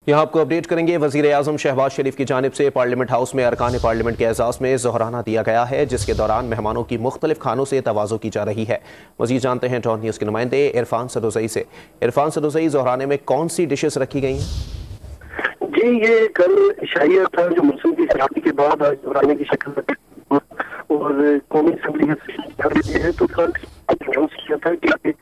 यहाँ आपको अपडेट करेंगे। वज़ीर आज़म शहबाज शरीफ की जानिब से पार्लियामेंट हाउस में अरकान पार्लियामेंट के एजाज़ में ज़ोहराना दिया गया है, जिसके दौरान मेहमानों की मुख्तलिफ खानों से तवाज़ो की जा रही है। मज़ीद जानते हैं डॉन न्यूज़ के नुमाइंदे इरफान सदोज़ई से। इरफान सदोज़ई, ज़ोहराने में कौन सी डिशेस रखी गई हैं? जी, ये कल शाइया था जो मौसम की खराबी के बाद आज ज़ोहराने की शक्ल और कौमी असम्बली है तो कल किया था कि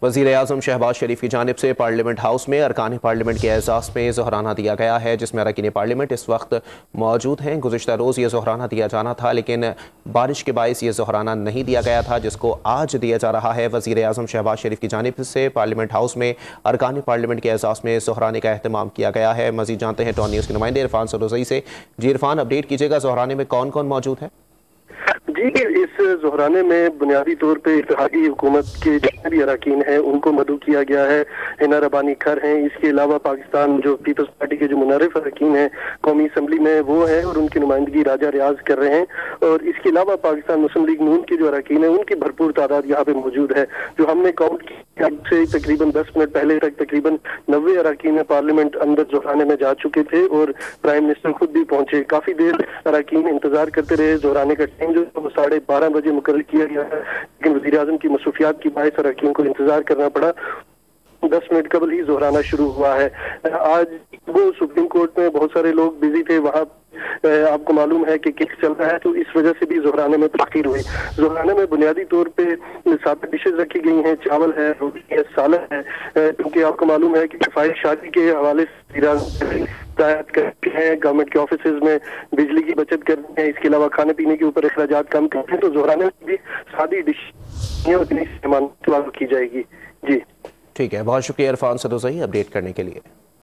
वज़ीर आज़म शहबाज शरीफ की जानिब से पार्लियामेंट हाउस में अरकान पार्लियामेंट के एजाज़ में ज़ोहराना दिया गया है, जिसमें अरकान पार्लियामेंट इस वक्त मौजूद हैं। गुज़िश्ता रोज़ ये ज़ोहराना दिया जाना था, लेकिन बारिश के बायस ये ज़ोहराना नहीं दिया गया था, जिसको आज दिया जा रहा है। वज़ीर आज़म शहबाज शरीफ की जानिब से पार्लियामेंट हाउस में अरकान पार्लियामेंट के एजाज़ में ज़ोहराने का अहतमाम किया गया है। मज़ीद जानते हैं डॉन न्यूज़ के नुमाइंदे इरफान सदोज़ई से। जी इरफान, अपडेट कीजिएगा, ज़ोहराने में कौन कौन मौजूद है? जी, इस ज़ोहराने में बुनियादी तौर पे इत्तेहादी हुकूमत के जितने भी अरकान हैं उनको मदऊ किया गया है। हिना रबानी खर हैं, इसके अलावा पाकिस्तान जो पीपल्स पार्टी के जो मुनारिफ अरकान हैं कौमी असम्बली में वो हैं और उनकी नुमाइंदगी राजा रियाज कर रहे हैं। और इसके अलावा पाकिस्तान मुस्लिम लीग नून के जो अरकान हैं उनकी भरपूर तादाद यहाँ पे मौजूद है। जो हमने काउंट किया से तकरीबन 10 मिनट पहले तक तकरीबन 90 अरकान पार्लियामेंट अंदर ज़ोहराने में जा चुके थे और प्राइम मिनिस्टर खुद भी पहुंचे। काफी देर अरकान इंतजार करते रहे। ज़ोहराने का टाइम जो 12:30 बजे मुकर्रर किया गया है, लेकिन वज़ीर आज़म की मसरूफियात की बायस अरकान को इंतजार करना पड़ा। 10 मिनट कबल ही ज़ोहराना शुरू हुआ है। आज वो सुप्रीम कोर्ट में बहुत सारे लोग बिजी थे, वहाँ आपको मालूम है कि केस चल रहा है, तो इस वजह से भी ज़ोहराने में ताख़ीर हुई। ज़ोहराने में बुनियादी तौर पे 7 डिशेज रखी गई हैं, चावल है, रोटी है, सालन है, क्योंकि आपको मालूम है कि सफाई शादी के हवाले से हिदायत करते हैं, गवर्नमेंट के ऑफिस में बिजली की बचत करते हैं, इसके अलावा खाने पीने के ऊपर अखराजात कम करते हैं। तो ज़ोहराने में भी सादी डिश उतनी की जाएगी। जी ठीक है, बहुत शुक्रिया इरफान सदोज़ई अपडेट करने के लिए।